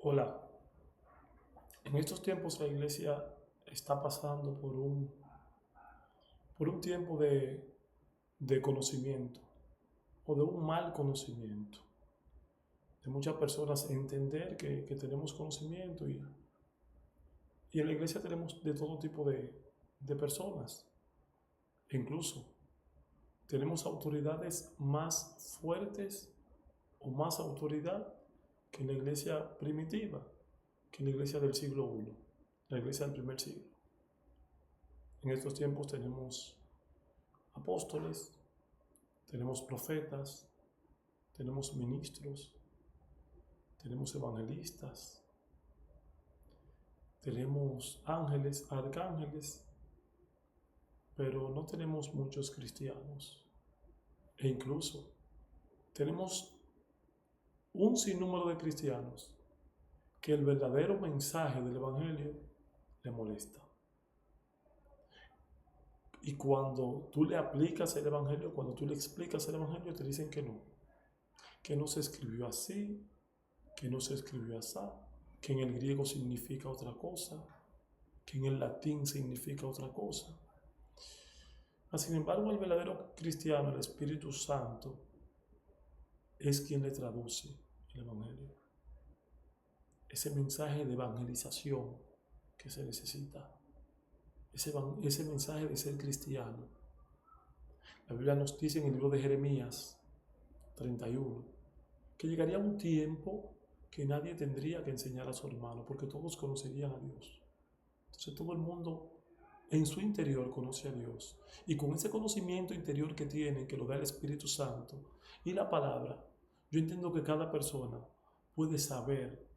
Hola, en estos tiempos la iglesia está pasando por un tiempo de conocimiento o de un mal conocimiento. De muchas personas entender que tenemos conocimiento y en la iglesia tenemos de todo tipo de personas. E incluso tenemos autoridades más fuertes o más autoridad que en la iglesia primitiva, que en la iglesia del siglo I, la iglesia del primer siglo. En estos tiempos tenemos apóstoles, tenemos profetas, tenemos ministros, tenemos evangelistas, tenemos ángeles, arcángeles, pero no tenemos muchos cristianos. E incluso tenemos un sinnúmero de cristianos que el verdadero mensaje del Evangelio le molesta. Y cuando tú le aplicas el Evangelio, cuando tú le explicas el Evangelio, te dicen que no se escribió así, que no se escribió así, que en el griego significa otra cosa, que en el latín significa otra cosa. Sin embargo, el verdadero cristiano, el Espíritu Santo, es quien le traduce el Evangelio. Ese mensaje de evangelización que se necesita, ese mensaje de ser cristiano. La Biblia nos dice en el libro de Jeremías 31 que llegaría un tiempo que nadie tendría que enseñar a su hermano porque todos conocerían a Dios. Entonces todo el mundo en su interior conoce a Dios. Y con ese conocimiento interior que tienen, que lo da el Espíritu Santo y la palabra, yo entiendo que cada persona puede saber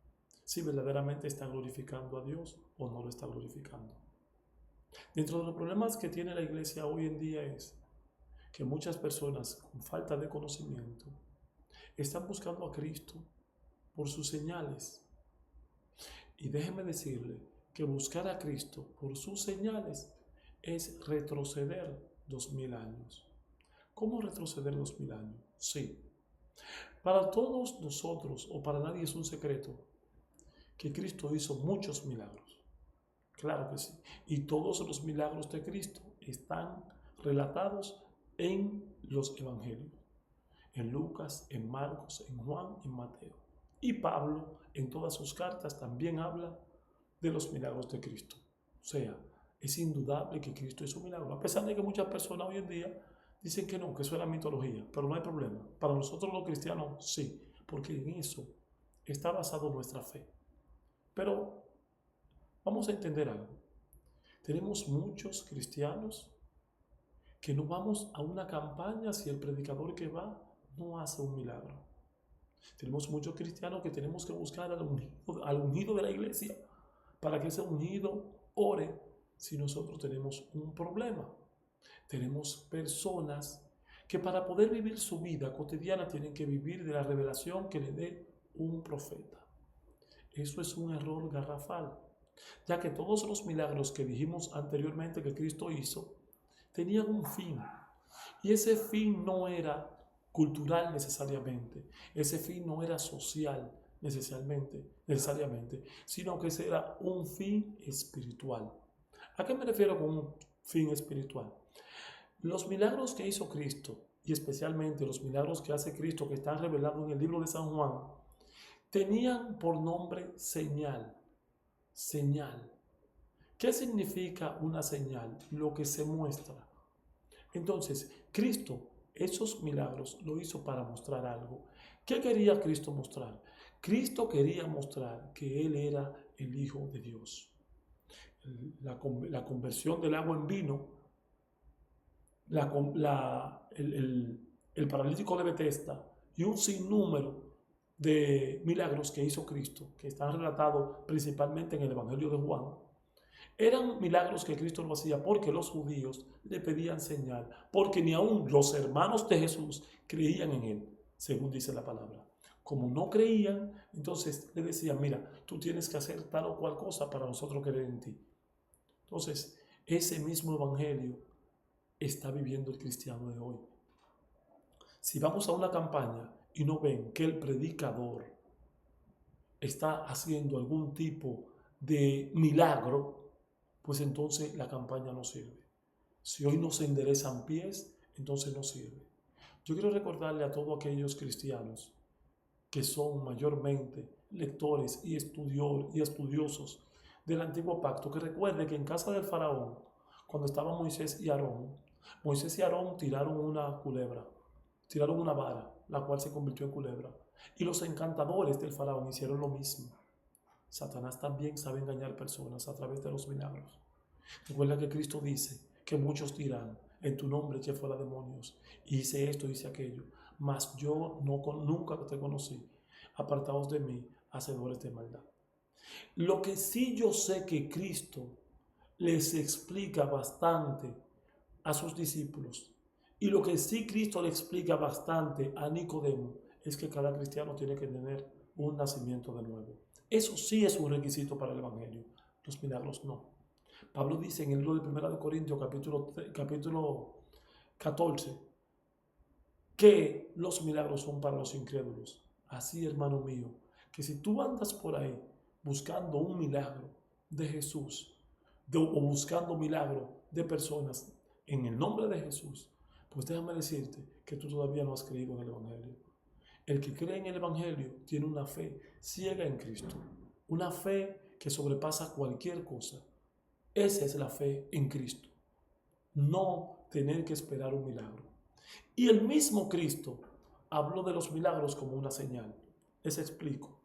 si verdaderamente está glorificando a Dios o no lo está glorificando. Dentro de los problemas que tiene la iglesia hoy en día es que muchas personas con falta de conocimiento están buscando a Cristo por sus señales. Y déjeme decirle que buscar a Cristo por sus señales es retroceder 2000 años. ¿Cómo retroceder 2000 años? Sí. Para todos nosotros, o para nadie es un secreto, que Cristo hizo muchos milagros. Claro que sí. Y todos los milagros de Cristo están relatados en los evangelios. En Lucas, en Marcos, en Juan, en Mateo. Y Pablo, en todas sus cartas, también habla de los milagros de Cristo. O sea, es indudable que Cristo es un milagro. A pesar de que muchas personas hoy en día dicen que no, que eso es la mitología, pero no hay problema. Para nosotros los cristianos sí, porque en eso está basado nuestra fe. Pero vamos a entender algo. Tenemos muchos cristianos que no vamos a una campaña si el predicador que va no hace un milagro. Tenemos muchos cristianos que tenemos que buscar al ungido de la iglesia para que ese ungido ore si nosotros tenemos un problema. Tenemos personas que para poder vivir su vida cotidiana tienen que vivir de la revelación que le dé un profeta. Eso es un error garrafal, ya que todos los milagros que dijimos anteriormente que Cristo hizo tenían un fin. Y ese fin no era cultural necesariamente, ese fin no era social necesariamente, sino que ese era un fin espiritual. ¿A qué me refiero con un fin espiritual? Los milagros que hizo Cristo, y especialmente los milagros que hace Cristo que están revelados en el libro de San Juan, tenían por nombre señal. Señal. ¿Qué significa una señal? Lo que se muestra. Entonces, Cristo, esos milagros lo hizo para mostrar algo. ¿Qué quería Cristo mostrar? Cristo quería mostrar que Él era el Hijo de Dios. La conversión del agua en vino, el paralítico de Betesda y un sinnúmero de milagros que hizo Cristo, que están relatados principalmente en el Evangelio de Juan, eran milagros que Cristo lo hacía porque los judíos le pedían señal, porque ni aun los hermanos de Jesús creían en él, según dice la palabra. Como no creían, entonces le decían, mira, tú tienes que hacer tal o cual cosa para nosotros creer en ti. Entonces, ese mismo evangelio está viviendo el cristiano de hoy. Si vamos a una campaña y no ven que el predicador, está haciendo algún tipo de milagro, pues entonces la campaña no sirve. Si hoy no se enderezan pies, entonces no sirve. Yo quiero recordarle a todos aquellos cristianos que son mayormente lectores y estudiosos del antiguo pacto, que recuerde que en casa del faraón, cuando estaban Moisés y Aarón tiraron una culebra, tiraron una vara, la cual se convirtió en culebra. Y los encantadores del faraón hicieron lo mismo. Satanás también sabe engañar personas a través de los milagros. Recuerda que Cristo dice que muchos dirán, en tu nombre eché fuera demonios, y hice esto, hice aquello, mas yo nunca te conocí. Apartaos de mí, hacedores de maldad. Lo que sí yo sé que Cristo les explica bastante a sus discípulos, y lo que sí Cristo le explica bastante a Nicodemo, es que cada cristiano tiene que tener un nacimiento de nuevo. Eso sí es un requisito para el Evangelio, los milagros no. Pablo dice en el libro de 1 Corintios capítulo 14 que los milagros son para los incrédulos. Así, hermano mío, que si tú andas por ahí buscando un milagro de Jesús o buscando milagro de personas en el nombre de Jesús, pues déjame decirte que tú todavía no has creído en el Evangelio. El que cree en el Evangelio tiene una fe ciega en Cristo, una fe que sobrepasa cualquier cosa. Esa es la fe en Cristo, no tener que esperar un milagro. Y el mismo Cristo habló de los milagros como una señal. Les explico.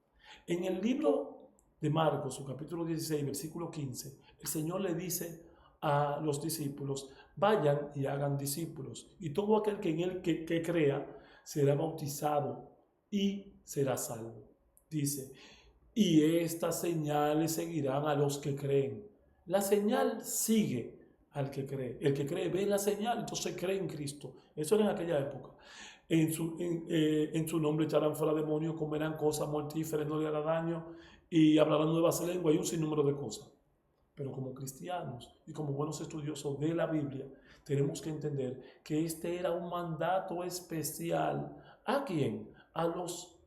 En el libro de Marcos, su capítulo 16, versículo 15, el Señor le dice a los discípulos, vayan y hagan discípulos, y todo aquel que en él que crea será bautizado y será salvo. Dice, y estas señales seguirán a los que creen. La señal sigue al que cree. El que cree ve la señal, entonces cree en Cristo. Eso era en aquella época. En su nombre echarán fuera demonios, comerán cosas mortíferas, no le hará daño, y hablarán nuevas lenguas y un sinnúmero de cosas. Pero como cristianos y como buenos estudiosos de la Biblia, tenemos que entender que este era un mandato especial. ¿A quién? A los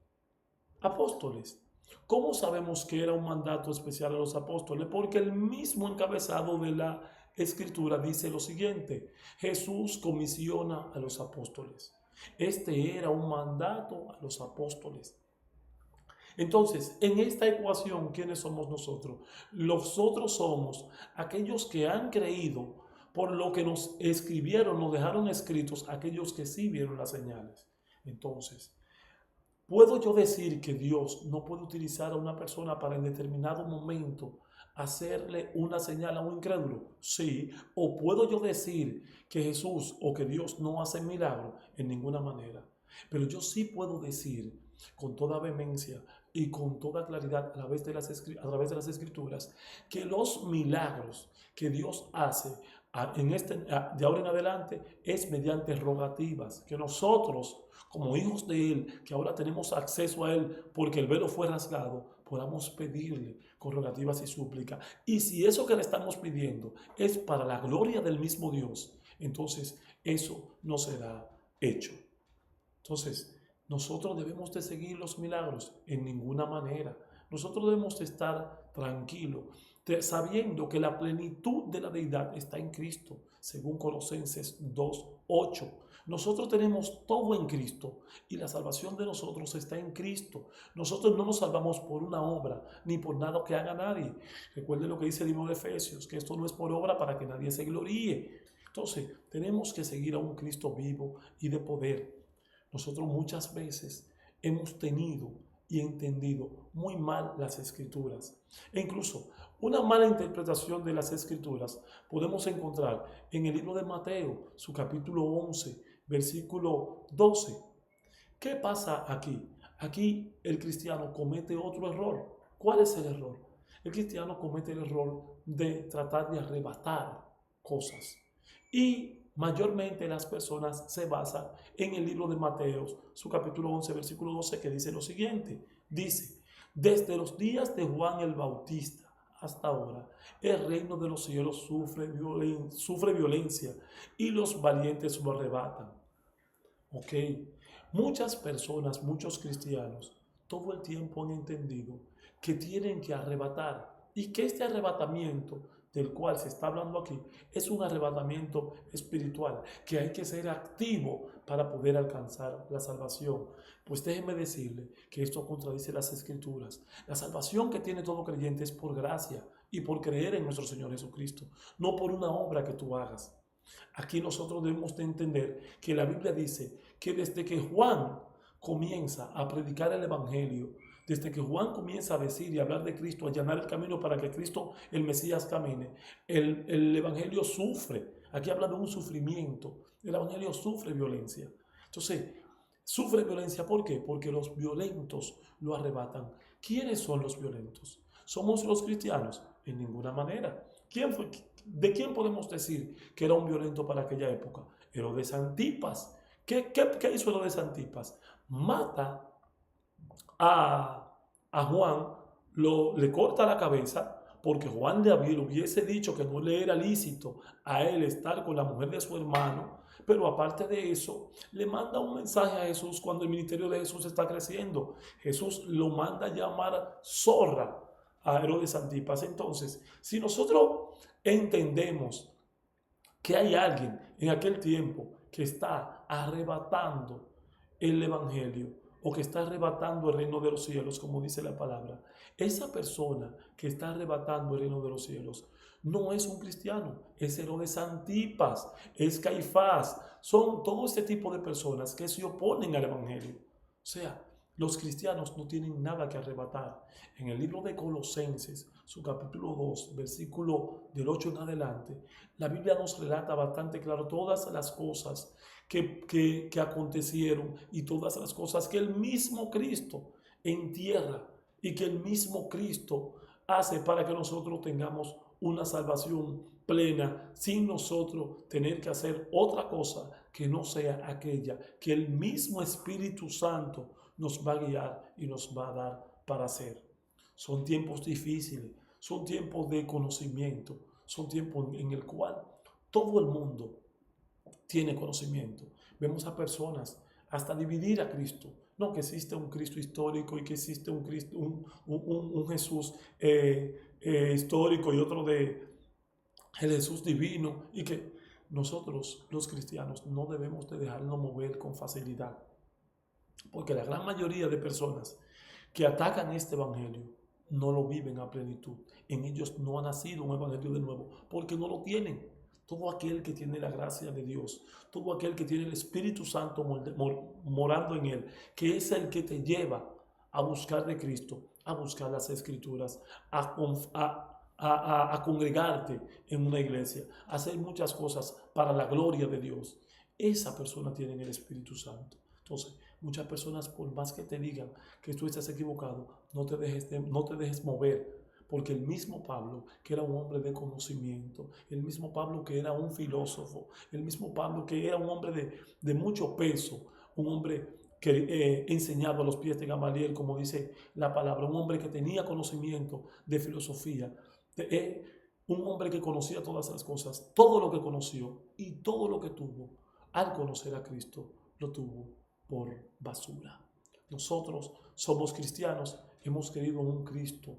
apóstoles. ¿Cómo sabemos que era un mandato especial a los apóstoles? Porque el mismo encabezado de la Escritura dice lo siguiente: Jesús comisiona a los apóstoles. Este era un mandato a los apóstoles. Entonces, en esta ecuación, ¿quiénes somos nosotros? Nosotros somos aquellos que han creído por lo que nos escribieron, nos dejaron escritos, aquellos que sí vieron las señales. Entonces, ¿puedo yo decir que Dios no puede utilizar a una persona para en determinado momento hacerle una señal a un incrédulo? Sí. ¿O puedo yo decir que Jesús o que Dios no hace milagros? En ninguna manera. Pero yo sí puedo decir con toda vehemencia y con toda claridad a través de las Escrituras que los milagros que Dios hace de ahora en adelante es mediante rogativas, que nosotros como hijos de Él, que ahora tenemos acceso a Él porque el velo fue rasgado, podamos pedirle con rogativas y súplicas. Y si eso que le estamos pidiendo es para la gloria del mismo Dios, entonces eso no será hecho. Entonces, nosotros debemos de seguir los milagros en ninguna manera. Nosotros debemos de estar tranquilos, sabiendo que la plenitud de la deidad está en Cristo, según Colosenses 2:8. Nosotros tenemos todo en Cristo y la salvación de nosotros está en Cristo. Nosotros no nos salvamos por una obra ni por nada que haga nadie. Recuerden lo que dice el libro de Efesios, que esto no es por obra para que nadie se gloríe. Entonces, tenemos que seguir a un Cristo vivo y de poder. Nosotros muchas veces hemos tenido y entendido muy mal las Escrituras. E incluso una mala interpretación de las Escrituras podemos encontrar en el libro de Mateo, su capítulo 11, versículo 12. ¿Qué pasa aquí? Aquí el cristiano comete otro error. ¿Cuál es el error? El cristiano comete el error de tratar de arrebatar cosas. Y mayormente las personas se basan en el libro de Mateo, su capítulo 11, versículo 12, que dice lo siguiente. Dice, desde los días de Juan el Bautista hasta ahora, el reino de los cielos sufre violencia y los valientes lo arrebatan. Ok, muchas personas, muchos cristianos, todo el tiempo han entendido que tienen que arrebatar y que este arrebatamiento del cual se está hablando aquí es un arrebatamiento espiritual, que hay que ser activo para poder alcanzar la salvación. Pues déjeme decirle que esto contradice las Escrituras. La salvación que tiene todo creyente es por gracia y por creer en nuestro Señor Jesucristo, no por una obra que tú hagas. Aquí nosotros debemos de entender que la Biblia dice que desde que Juan comienza a predicar el Evangelio, desde que Juan comienza a decir y hablar de Cristo, a allanar el camino para que Cristo, el Mesías, camine, el Evangelio sufre. Aquí habla de un sufrimiento. El Evangelio sufre violencia. Entonces, sufre violencia, ¿por qué? Porque los violentos lo arrebatan. ¿Quiénes son los violentos? ¿Somos los cristianos? En ninguna manera. ¿De quién podemos decir que era un violento para aquella época? Herodes Antipas. ¿Qué hizo Herodes Antipas? Mata a Juan, le corta la cabeza, porque Juan le hubiese dicho que no le era lícito a él estar con la mujer de su hermano, pero aparte de eso, le manda un mensaje a Jesús cuando el ministerio de Jesús está creciendo. Jesús lo manda a llamar zorra a Herodes Antipas. Entonces, si nosotros entendemos que hay alguien en aquel tiempo que está arrebatando el Evangelio o que está arrebatando el reino de los cielos, como dice la palabra, esa persona que está arrebatando el reino de los cielos no es un cristiano, es Herodes Antipas, es Caifás, son todo este tipo de personas que se oponen al Evangelio. O sea, los cristianos no tienen nada que arrebatar. En el libro de Colosenses, su capítulo 2, versículo del 8 en adelante, la Biblia nos relata bastante claro todas las cosas que acontecieron y todas las cosas que el mismo Cristo entierra y que el mismo Cristo hace para que nosotros tengamos una salvación plena sin nosotros tener que hacer otra cosa que no sea aquella que el mismo Espíritu Santo nos va a guiar y nos va a dar para hacer. Son tiempos difíciles, son tiempos de conocimiento, son tiempos en el cual todo el mundo tiene conocimiento. Vemos a personas hasta dividir a Cristo. No, que existe un Cristo histórico y que existe un, Cristo, un Jesús histórico y otro de el Jesús divino, y que nosotros los cristianos no debemos de dejarnos mover con facilidad. Porque la gran mayoría de personas que atacan este evangelio no lo viven a plenitud. En ellos no ha nacido un evangelio de nuevo, porque no lo tienen. Todo aquel que tiene la gracia de Dios, todo aquel que tiene el Espíritu Santo morando en él, que es el que te lleva a buscar de Cristo, a buscar las Escrituras, a congregarte en una iglesia, a hacer muchas cosas para la gloria de Dios. Esa persona tiene el Espíritu Santo. Entonces, muchas personas, por más que te digan que tú estás equivocado, no te dejes mover. Porque el mismo Pablo, que era un hombre de conocimiento, el mismo Pablo que era un filósofo, el mismo Pablo que era un hombre de mucho peso, un hombre que enseñaba a los pies de Gamaliel, como dice la palabra, un hombre que tenía conocimiento de filosofía, un hombre que conocía todas las cosas, todo lo que conoció y todo lo que tuvo al conocer a Cristo, lo tuvo por basura. Nosotros somos cristianos, hemos creído en un Cristo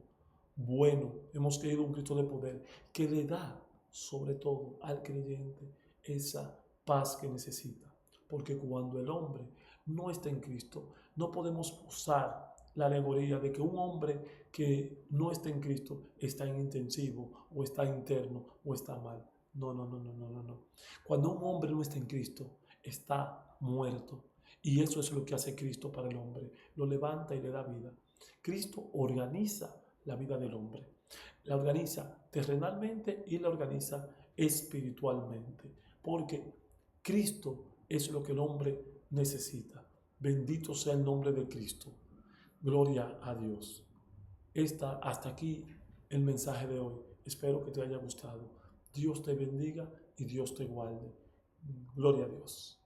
bueno, hemos creído en un Cristo de poder que le da sobre todo al creyente esa paz que necesita. Porque cuando el hombre no está en Cristo, no podemos usar la alegoría de que un hombre que no está en Cristo está en intensivo o está interno o está mal. No, no, no, no, no, no, no. Cuando un hombre no está en Cristo, está muerto. Y eso es lo que hace Cristo para el hombre. Lo levanta y le da vida. Cristo organiza la vida del hombre. La organiza terrenalmente y la organiza espiritualmente. Porque Cristo es lo que el hombre necesita. Bendito sea el nombre de Cristo. Gloria a Dios. Hasta aquí el mensaje de hoy. Espero que te haya gustado. Dios te bendiga y Dios te guarde. Gloria a Dios.